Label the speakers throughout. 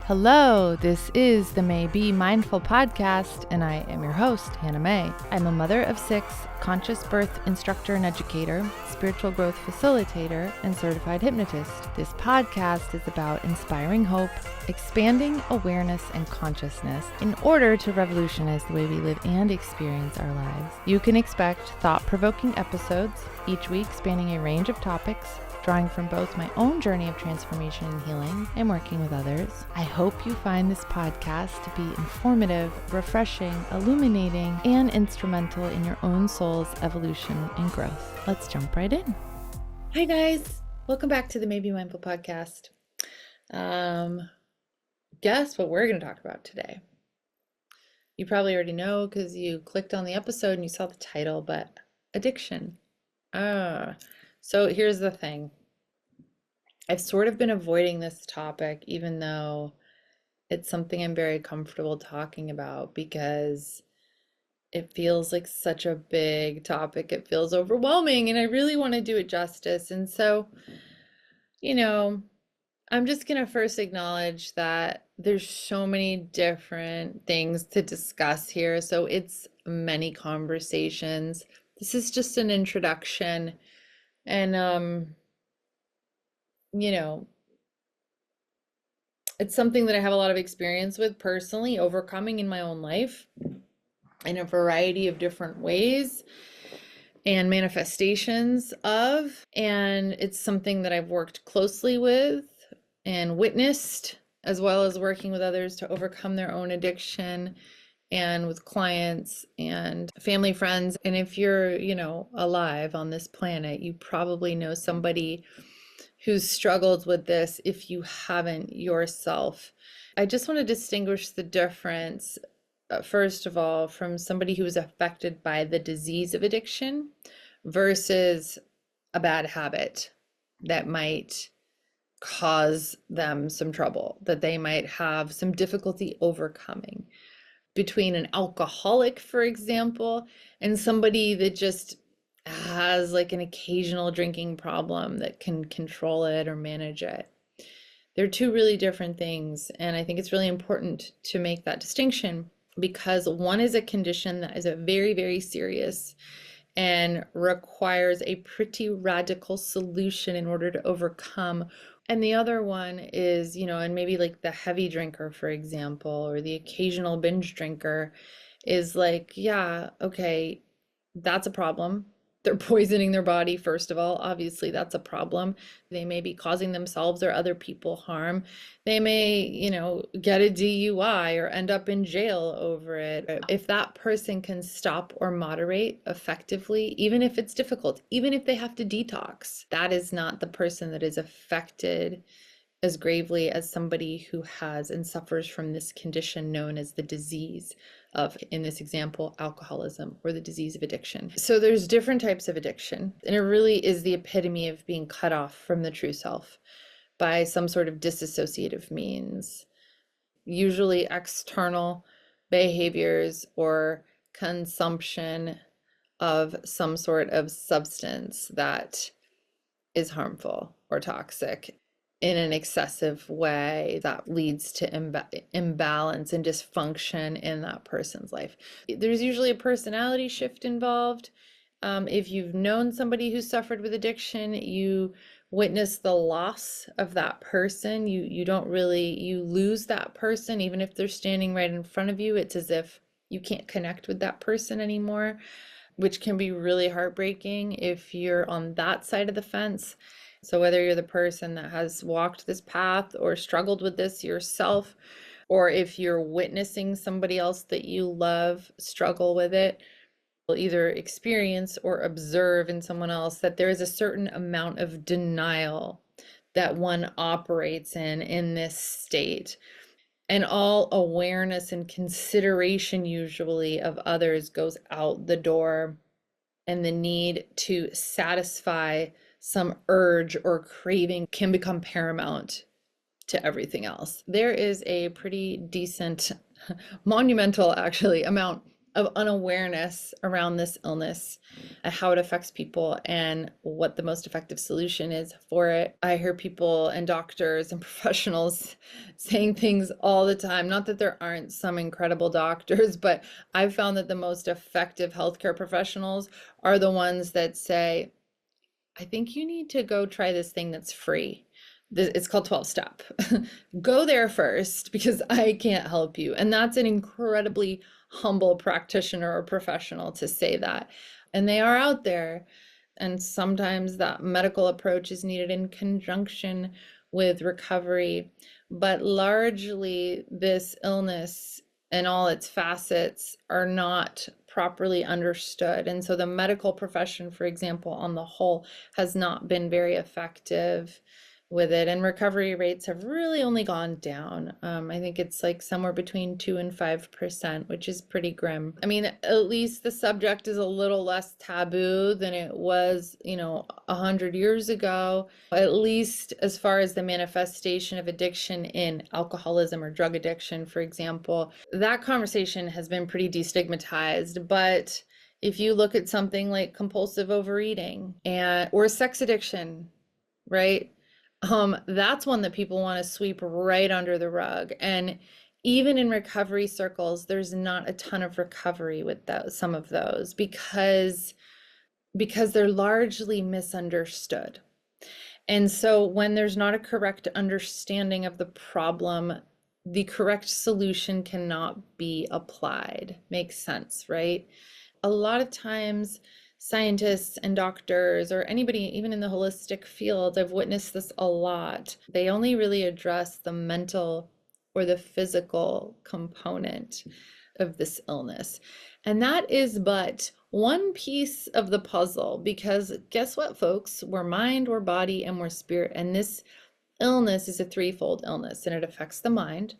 Speaker 1: Hello, this is the Mae B Mindful Podcast, and I am your host, Hannah Mae. I'm a mother of 6, conscious birth instructor and educator, spiritual growth facilitator, and certified hypnotist. This podcast is about inspiring hope, expanding awareness and consciousness in order to revolutionize the way we live and experience our lives. You can expect thought-provoking episodes each week spanning a range of topics, drawing from both my own journey of transformation and healing and working with others. I hope you find this podcast to be informative, refreshing, illuminating, and instrumental in your own soul's evolution and growth. Let's jump right in. Hi guys, welcome back to the Mae B Mindful Podcast. Guess what we're going to talk about today? You probably already know because you clicked on the episode and you saw the title, but addiction. So here's the thing. I've sort of been avoiding this topic, even though it's something I'm very comfortable talking about because it feels like such a big topic. It feels overwhelming and I really want to do it justice. And so, I'm just going to first acknowledge that there's so many different things to discuss here. So it's many conversations. This is just an introduction. And, it's something that I have a lot of experience with personally, overcoming in my own life in a variety of different ways and manifestations of. And it's something that I've worked closely with and witnessed, as well as working with others to overcome their own addiction, and with clients and family friends. And if you're, alive on this planet, you probably know somebody who's struggled with this if you haven't yourself. I just want to distinguish the difference, first of all, from somebody who is affected by the disease of addiction versus a bad habit that might cause them some trouble, that they might have some difficulty overcoming. Between an alcoholic, for example, and somebody that just has like an occasional drinking problem that can control it or manage it. They're two really different things. And I think it's really important to make that distinction because one is a condition that is a very, very serious and requires a pretty radical solution in order to overcome. And the other one is, and maybe like the heavy drinker, for example, or the occasional binge drinker is like, yeah, okay, that's a problem. They're poisoning their body, first of all. Obviously, that's a problem. They may be causing themselves or other people harm. They may, get a DUI or end up in jail over it. If that person can stop or moderate effectively, even if it's difficult, even if they have to detox, that is not the person that is affected as gravely as somebody who has and suffers from this condition known as the disease of, in this example, alcoholism or the disease of addiction. So there's different types of addiction, and it really is the epitome of being cut off from the true self by some sort of disassociative means, usually external behaviors or consumption of some sort of substance that is harmful or toxic in an excessive way that leads to imbalance and dysfunction in that person's life. There's usually a personality shift involved. If you've known somebody who suffered with addiction, you witness the loss of that person. You lose that person, even if they're standing right in front of you. It's as if you can't connect with that person anymore, which can be really heartbreaking if you're on that side of the fence. So whether you're the person that has walked this path or struggled with this yourself, or if you're witnessing somebody else that you love struggle with it, you'll either experience or observe in someone else that there is a certain amount of denial that one operates in this state. And all awareness and consideration usually of others goes out the door, and the need to satisfy some urge or craving can become paramount to everything else. There is a pretty decent, monumental actually, amount of unawareness around this illness, how it affects people, and what the most effective solution is for it. I hear people and doctors and professionals saying things all the time. Not that there aren't some incredible doctors, but I've found that the most effective healthcare professionals are the ones that say, I think you need to go try this thing that's free. It's called 12-step. Go there first because I can't help you. And that's an incredibly humble practitioner or professional to say that. And they are out there. And sometimes that medical approach is needed in conjunction with recovery. But largely, this illness and all its facets are not properly understood. And so the medical profession, for example, on the whole, has not been very effective with it, and recovery rates have really only gone down. I think it's like somewhere between 2 and 5%, which is pretty grim. I mean, at least the subject is a little less taboo than it was, 100 years ago, at least as far as the manifestation of addiction in alcoholism or drug addiction, for example. That conversation has been pretty destigmatized, but if you look at something like compulsive overeating or sex addiction, right? That's one that people want to sweep right under the rug. And even in recovery circles, there's not a ton of recovery with some of those because they're largely misunderstood. And so when there's not a correct understanding of the problem, the correct solution cannot be applied. Makes sense, right? A lot of times, scientists and doctors or anybody, even in the holistic field, I've witnessed this a lot. They only really address the mental or the physical component of this illness. And that is but one piece of the puzzle, because guess what, folks? We're mind, we're body, and we're spirit. And this illness is a threefold illness, and it affects the mind,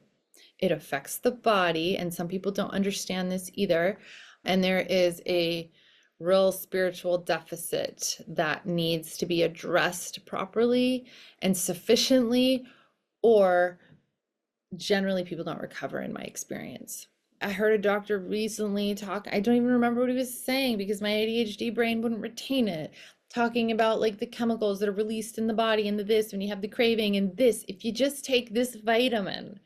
Speaker 1: it affects the body, and some people don't understand this either. And there is a real spiritual deficit that needs to be addressed properly and sufficiently, or generally people don't recover, in my experience. I heard a doctor recently talk, I don't even remember what he was saying because my ADHD brain wouldn't retain it, talking about like the chemicals that are released in the body and this when you have the craving and this, if you just take this vitamin,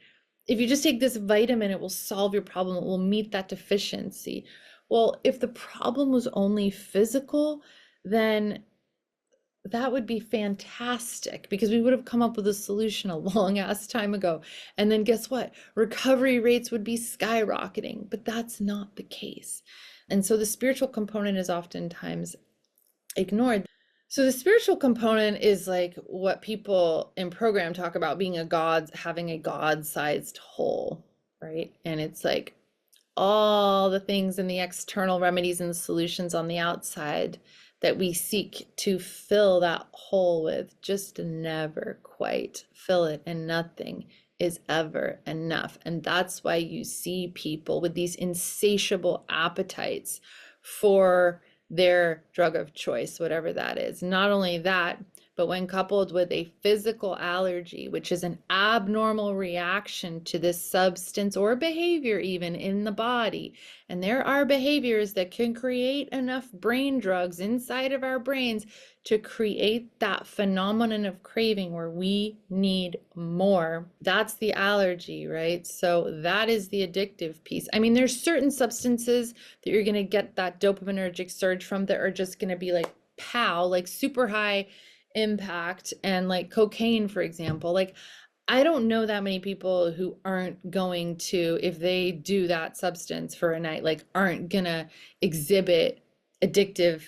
Speaker 1: it will solve your problem, it will meet that deficiency. Well, if the problem was only physical, then that would be fantastic because we would have come up with a solution a long ass time ago. And then guess what? Recovery rates would be skyrocketing, but that's not the case. And so the spiritual component is oftentimes ignored. So the spiritual component is like what people in program talk about being having a God-sized hole, right? And it's like all the things and the external remedies and solutions on the outside that we seek to fill that hole with just never quite fill it, and nothing is ever enough. And that's why you see people with these insatiable appetites for their drug of choice, whatever that is. Not only that, but when coupled with a physical allergy, which is an abnormal reaction to this substance or behavior even in the body, and there are behaviors that can create enough brain drugs inside of our brains to create that phenomenon of craving where we need more. That's the allergy, right? So that is the addictive piece. I mean, there's certain substances that you're going to get that dopaminergic surge from that are just going to be like pow, like super high impact, and like cocaine, for example. Like, I don't know that many people who aren't going to, if they do that substance for a night, like aren't gonna exhibit addictive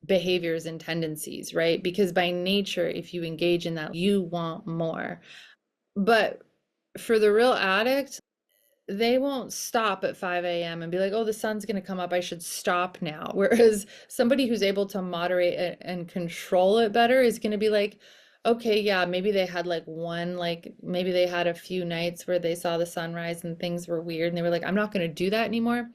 Speaker 1: behaviors and tendencies, right? Because by nature, if you engage in that, you want more. But for the real addict, they won't stop at 5 a.m. and be like, oh, the sun's going to come up, I should stop now. Whereas somebody who's able to moderate it and control it better is going to be like, okay, yeah, maybe they had maybe they had a few nights where they saw the sunrise and things were weird and they were like, I'm not going to do that anymore.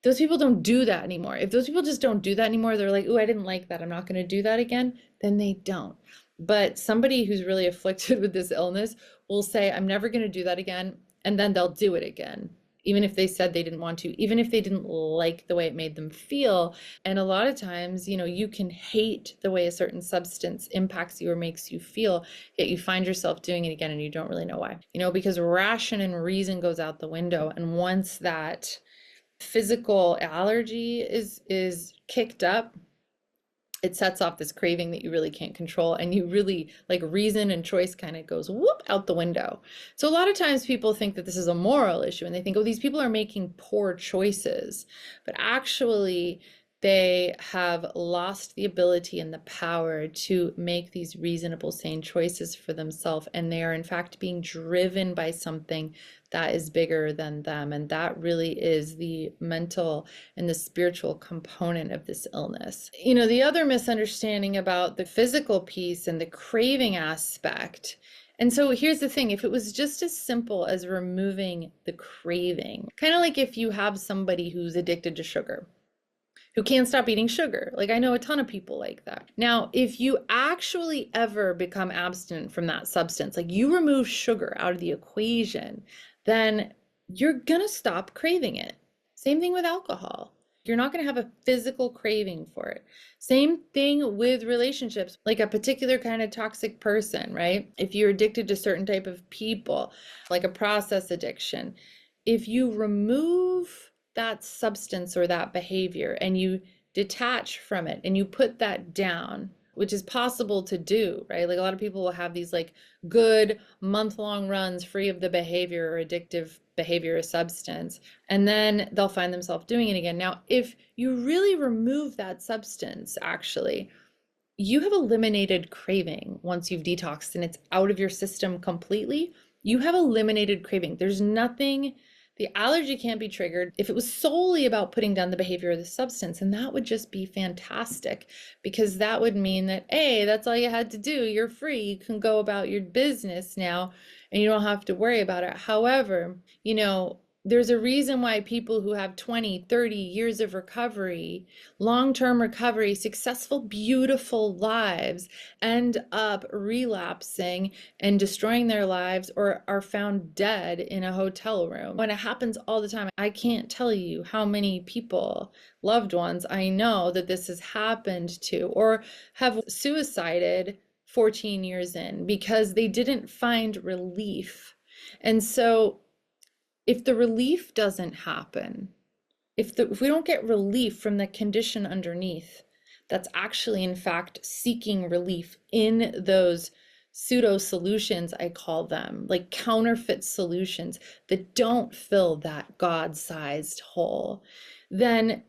Speaker 1: Those people don't do that anymore. If those people just don't do that anymore, they're like, oh, I didn't like that, I'm not going to do that again, then they don't. But somebody who's really afflicted with this illness will say, I'm never going to do that again. And then they'll do it again, even if they said they didn't want to, even if they didn't like the way it made them feel. And a lot of times, you can hate the way a certain substance impacts you or makes you feel, yet you find yourself doing it again and you don't really know why. Because ration and reason goes out the window. And once that physical allergy is kicked up, it sets off this craving that you really can't control, and you really, like, reason and choice kind of goes whoop out the window. So a lot of times people think that this is a moral issue, and they think, oh, these people are making poor choices, but actually they have lost the ability and the power to make these reasonable, sane choices for themselves, and they are in fact being driven by something that is bigger than them. And that really is the mental and the spiritual component of this illness. The other misunderstanding about the physical piece and the craving aspect. And so here's the thing, if it was just as simple as removing the craving, kind of like if you have somebody who's addicted to sugar, who can't stop eating sugar. Like, I know a ton of people like that. Now, if you actually ever become abstinent from that substance, like you remove sugar out of the equation, then you're gonna stop craving it. Same thing with alcohol. You're not gonna have a physical craving for it. Same thing with relationships, like a particular kind of toxic person, right? If you're addicted to certain type of people, like a process addiction, if you remove that substance or that behavior and you detach from it and you put that down, which is possible to do, right? Like, a lot of people will have these like good month-long runs free of the behavior or addictive behavior or substance, and then they'll find themselves doing it again. Now, if you really remove that substance, actually, you have eliminated craving. Once you've detoxed and it's out of your system completely, you have eliminated craving. There's nothing. The allergy can't be triggered if it was solely about putting down the behavior of the substance, and that would just be fantastic, because that would mean that, hey, that's all you had to do. You're free. You can go about your business now, and you don't have to worry about it. However, there's a reason why people who have 20, 30 years of recovery, long-term recovery, successful, beautiful lives end up relapsing and destroying their lives, or are found dead in a hotel room. When it happens all the time, I can't tell you how many people, loved ones I know, that this has happened to, or have suicided 14 years in because they didn't find relief. And so if the relief doesn't happen, if we don't get relief from the condition underneath, that's actually in fact seeking relief in those pseudo solutions, I call them, like counterfeit solutions that don't fill that God-sized hole, then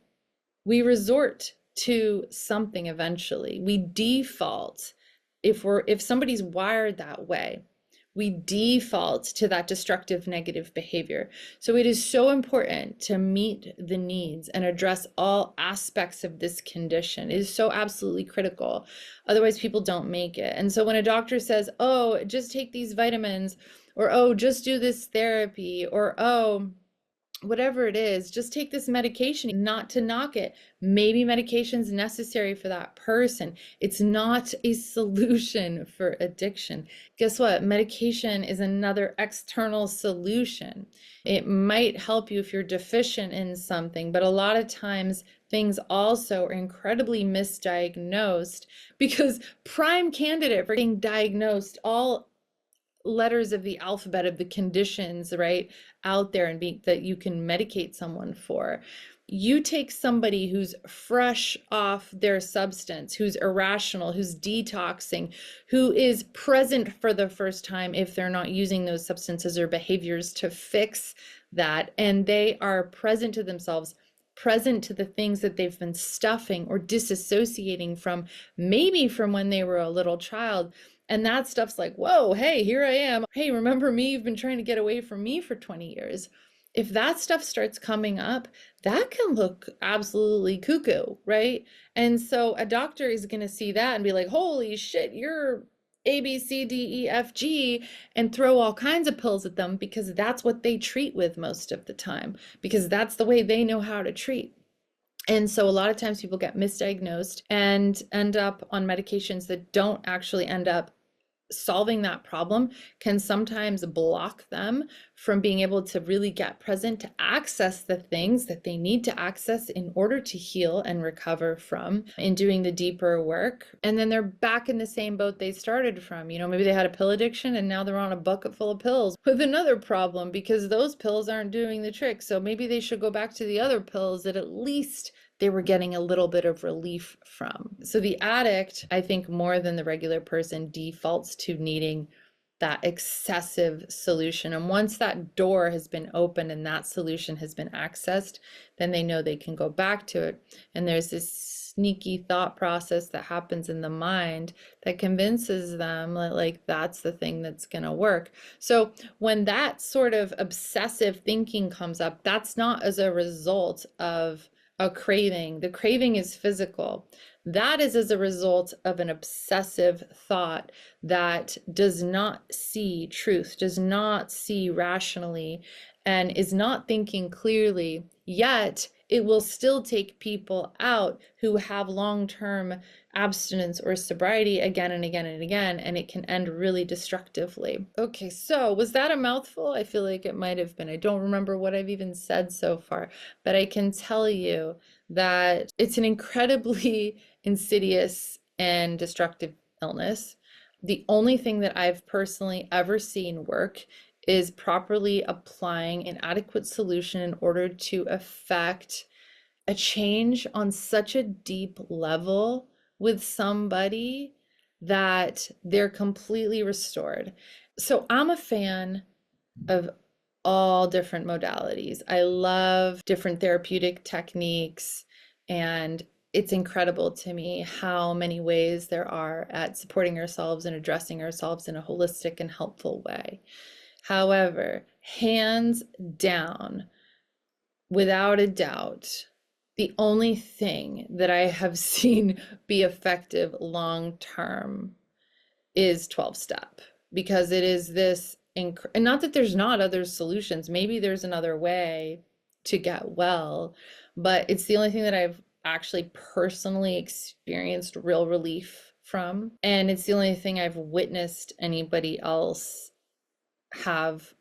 Speaker 1: we resort to something eventually. We default, if somebody's wired that way, we default to that destructive negative behavior. So it is so important to meet the needs and address all aspects of this condition. It is so absolutely critical. Otherwise, people don't make it. And so when a doctor says, oh, just take these vitamins, or oh, just do this therapy, or oh, whatever it is, just take this medication, not to knock it. Maybe medication's necessary for that person. It's not a solution for addiction. Guess what? Medication is another external solution. It might help you if you're deficient in something, but a lot of times things also are incredibly misdiagnosed, because prime candidate for getting diagnosed, all letters of the alphabet of the conditions right out there, and that you can medicate someone for. You take somebody who's fresh off their substance, who's irrational, who's detoxing, who is present for the first time if they're not using those substances or behaviors to fix that, and they are present to themselves, present to the things that they've been stuffing or disassociating from, maybe from when they were a little child. And that stuff's like, whoa, hey, here I am. Hey, remember me? You've been trying to get away from me for 20 years. If that stuff starts coming up, that can look absolutely cuckoo, right? And so a doctor is going to see that and be like, holy shit, you're A, B, C, D, E, F, G, and throw all kinds of pills at them, because that's what they treat with most of the time, because that's the way they know how to treat. And so a lot of times people get misdiagnosed and end up on medications that don't actually end up solving that problem, can sometimes block them from being able to really get present to access the things that they need to access in order to heal and recover from in doing the deeper work. And then they're back in the same boat they started from. Maybe they had a pill addiction and now they're on a bucket full of pills with another problem because those pills aren't doing the trick. So maybe they should go back to the other pills that at least they were getting a little bit of relief from. So the addict, I think more than the regular person, defaults to needing that excessive solution. And once that door has been opened and that solution has been accessed, then they know they can go back to it. And there's this sneaky thought process that happens in the mind that convinces them that like that's the thing that's going to work. So when that sort of obsessive thinking comes up, that's not as a result of a craving. The craving is physical. That is as a result of an obsessive thought that does not see truth, does not see rationally, and is not thinking clearly, yet it will still take people out who have long-term abstinence or sobriety again and again and again, and it can end really destructively. Okay, so was that a mouthful? I feel like it might have been. I don't remember what I've even said so far, but I can tell you that it's an incredibly insidious and destructive illness. The only thing that I've personally ever seen work is properly applying an adequate solution in order to affect a change on such a deep level with somebody that they're completely restored. So I'm a fan of all different modalities. I love different therapeutic techniques, and it's incredible to me how many ways there are at supporting ourselves and addressing ourselves in a holistic and helpful way. However, hands down, without a doubt, the only thing that I have seen be effective long term is 12-step, because it is this, and not that there's not other solutions, maybe there's another way to get well, but it's the only thing that I've actually personally experienced real relief from. And it's the only thing I've witnessed anybody else have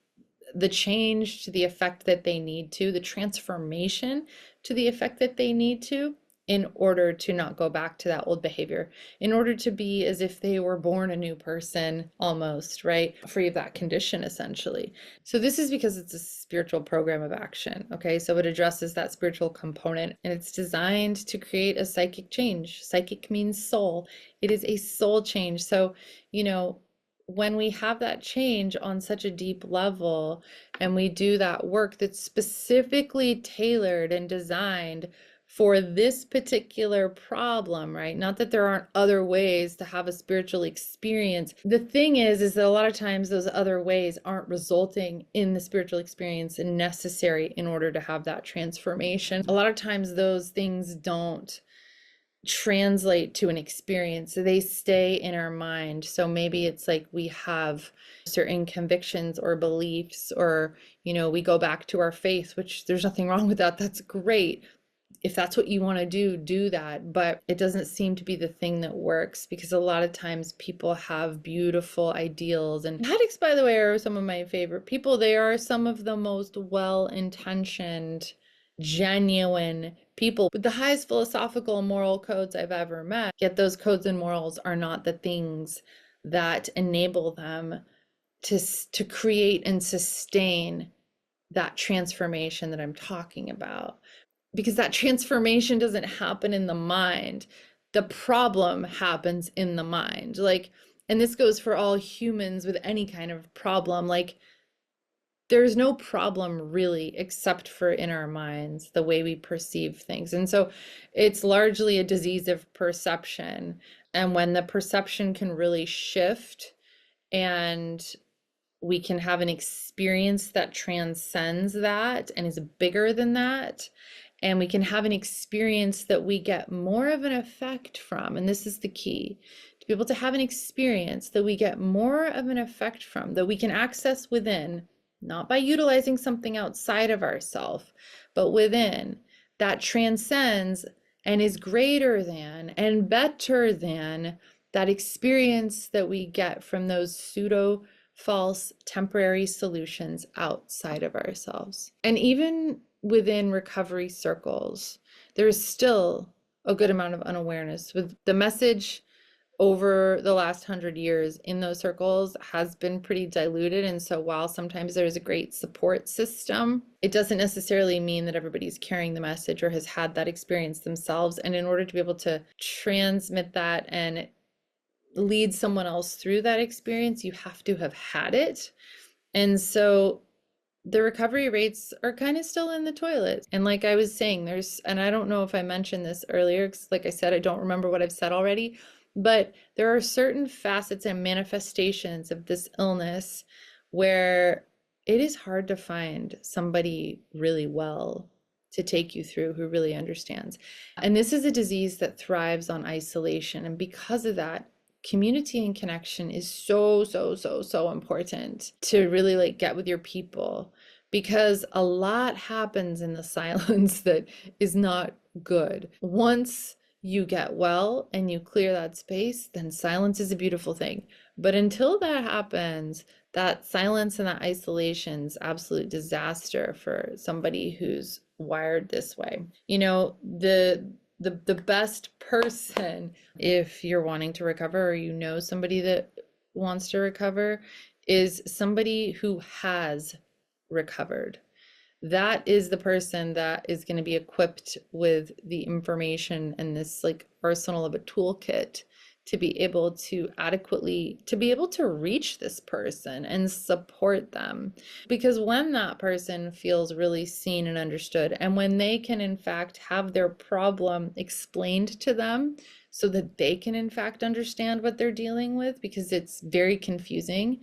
Speaker 1: the change to the effect that they need to, the transformation to the effect that they need to, in order to not go back to that old behavior, in order to be as if they were born a new person almost, right? Free of that condition, essentially. So this is because it's a spiritual program of action, okay? So it addresses that spiritual component, and it's designed to create a psychic change. Psychic means soul. It is a soul change. So, when we have that change on such a deep level and we do that work that's specifically tailored and designed for this particular problem, right? Not that there aren't other ways to have a spiritual experience. The thing is that a lot of times those other ways aren't resulting in the spiritual experience necessary in order to have that transformation. A lot of times those things don't translate to an experience. They stay in our mind. So maybe it's like we have certain convictions or beliefs, or, we go back to our faith, which there's nothing wrong with that. That's great. If that's what you want to do that. But it doesn't seem to be the thing that works, because a lot of times people have beautiful ideals. And addicts, by the way, are some of my favorite people. They are some of the most well-intentioned, genuine people with the highest philosophical and moral codes I've ever met. Yet those codes and morals are not the things that enable them to create and sustain that transformation that I'm talking about. Because that transformation doesn't happen in the mind. The problem happens in the mind. And this goes for all humans with any kind of problem. There's no problem really except for in our minds, the way we perceive things. And so it's largely a disease of perception. And when the perception can really shift and we can have an experience that transcends that and is bigger than that, and we can have an experience that we get more of an effect from, and this is the key, to be able to have an experience that we get more of an effect from, that we can access within, not by utilizing something outside of ourselves, but within, that transcends and is greater than and better than that experience that we get from those pseudo false temporary solutions outside of ourselves. And even within recovery circles, there's still a good amount of unawareness. With the message over the last 100 years in those circles has been pretty diluted. And so while sometimes there's a great support system, it doesn't necessarily mean that everybody's carrying the message or has had that experience themselves. And in order to be able to transmit that and lead someone else through that experience, you have to have had it. And so the recovery rates are kind of still in the toilet. And like I was saying, and I don't know if I mentioned this earlier, because like I said, I don't remember what I've said already, but there are certain facets and manifestations of this illness where it is hard to find somebody really well to take you through who really understands. And this is a disease that thrives on isolation. And because of that, community and connection is so important to really like get with your people, because a lot happens in the silence that is not good. Once you get well and you clear that space, then silence is a beautiful thing. But until that happens, that silence and that isolation is absolute disaster for somebody who's wired this way. You know, the best person, if you're wanting to recover or you know somebody that wants to recover, is somebody who has recovered. That is the person that is going to be equipped with the information and this like arsenal of a toolkit to be able to adequately, to be able to reach this person and support them. Because when that person feels really seen and understood, and when they can in fact have their problem explained to them so that they can in fact understand what they're dealing with, because it's very confusing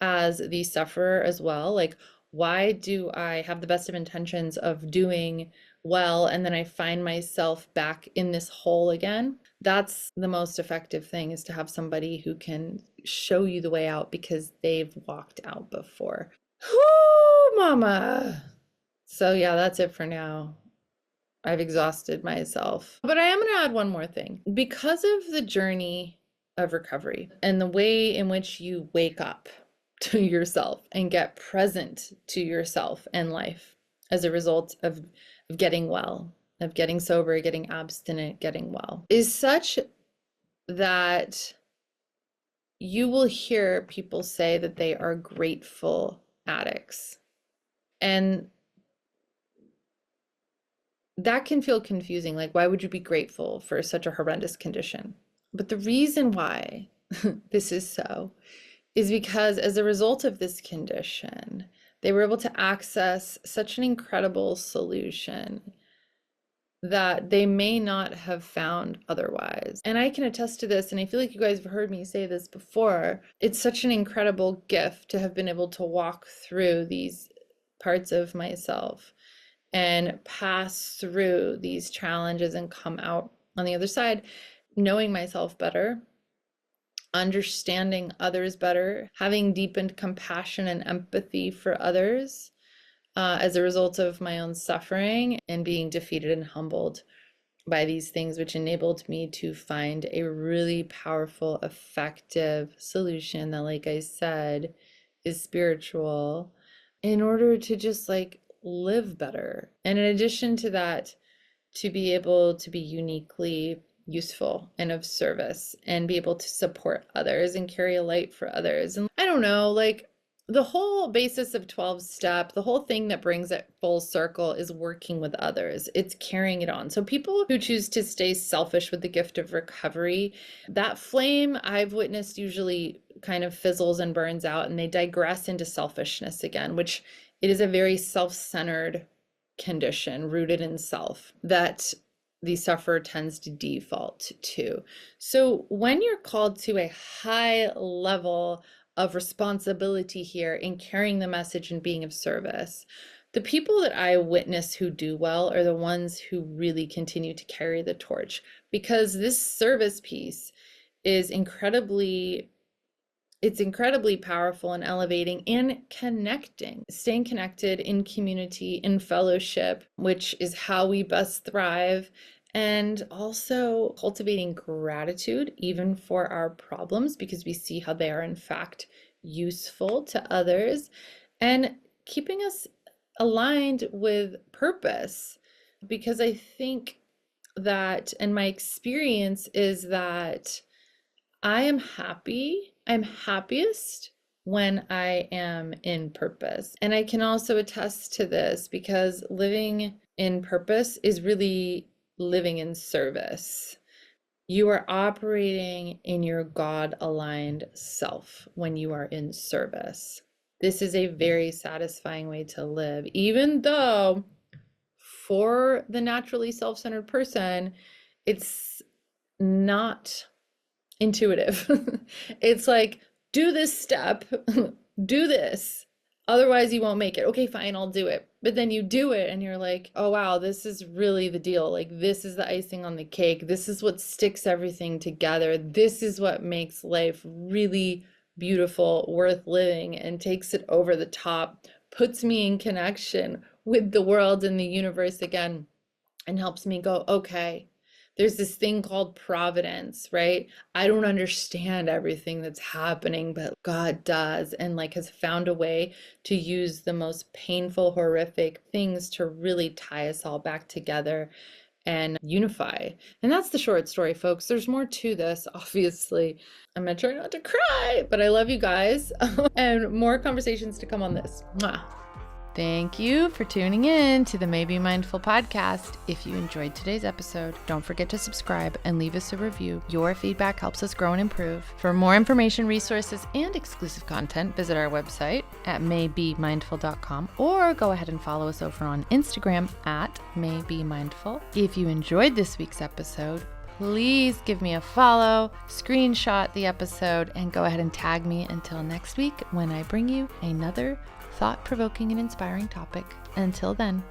Speaker 1: as the sufferer as well. Like, why do I have the best of intentions of doing well and then I find myself back in this hole again? That's the most effective thing, is to have somebody who can show you the way out because they've walked out before. Whoo, mama. So yeah, that's it for now. I've exhausted myself. But I am going to add one more thing. Because of the journey of recovery and the way in which you wake up to yourself and get present to yourself and life as a result of getting well, of getting sober, getting abstinent, getting well, is such that you will hear people say that they are grateful addicts. And that can feel confusing. Like, why would you be grateful for such a horrendous condition? But the reason why this is so is because as a result of this condition, they were able to access such an incredible solution that they may not have found otherwise. And I can attest to this, and I feel like you guys have heard me say this before. It's such an incredible gift to have been able to walk through these parts of myself and pass through these challenges and come out on the other side knowing myself better, understanding others better, having deepened compassion and empathy for others as a result of my own suffering, and being defeated and humbled by these things, which enabled me to find a really powerful, effective solution that, like I said, is spiritual, in order to just like live better. And in addition to that, to be able to be uniquely useful and of service and be able to support others and carry a light for others. And I don't know, like the whole basis of 12 step, the whole thing that brings it full circle is working with others. It's carrying it on. So people who choose to stay selfish with the gift of recovery, that flame I've witnessed usually kind of fizzles and burns out, and they digress into selfishness again, which it is a very self-centered condition rooted in self that the sufferer tends to default to. So when you're called to a high level of responsibility here in carrying the message and being of service, the people that I witness who do well are the ones who really continue to carry the torch, because this service piece is incredibly powerful and elevating and connecting, staying connected in community, in fellowship, which is how we best thrive. And also cultivating gratitude, even for our problems, because we see how they are in fact useful to others, and keeping us aligned with purpose. Because I think that, and my experience is that I'm happiest when I am in purpose. And I can also attest to this because living in purpose is really living in service. You are operating in your God-aligned self when you are in service. This is a very satisfying way to live, even though for the naturally self-centered person, it's not intuitive. It's like, do this step, do this, otherwise you won't make it. Okay, fine, I'll do it. But then you do it and you're like, oh wow, this is really the deal. Like, this is the icing on the cake. This is what sticks everything together. This is what makes life really beautiful, worth living, and takes it over the top, puts me in connection with the world and the universe again, and helps me go, okay, there's this thing called providence, right? I don't understand everything that's happening, but God does, and like has found a way to use the most painful, horrific things to really tie us all back together and unify. And that's the short story, folks. There's more to this, obviously. I'm gonna try not to cry, but I love you guys. And more conversations to come on this. Mwah. Thank you for tuning in to the Mae B Mindful Podcast. If you enjoyed today's episode, don't forget to subscribe and leave us a review. Your feedback helps us grow and improve. For more information, resources, and exclusive content, visit our website at maybemindful.com or go ahead and follow us over on Instagram at Mae B Mindful. If you enjoyed this week's episode, please give me a follow, screenshot the episode, and go ahead and tag me until next week when I bring you another thought-provoking and inspiring topic. Until then,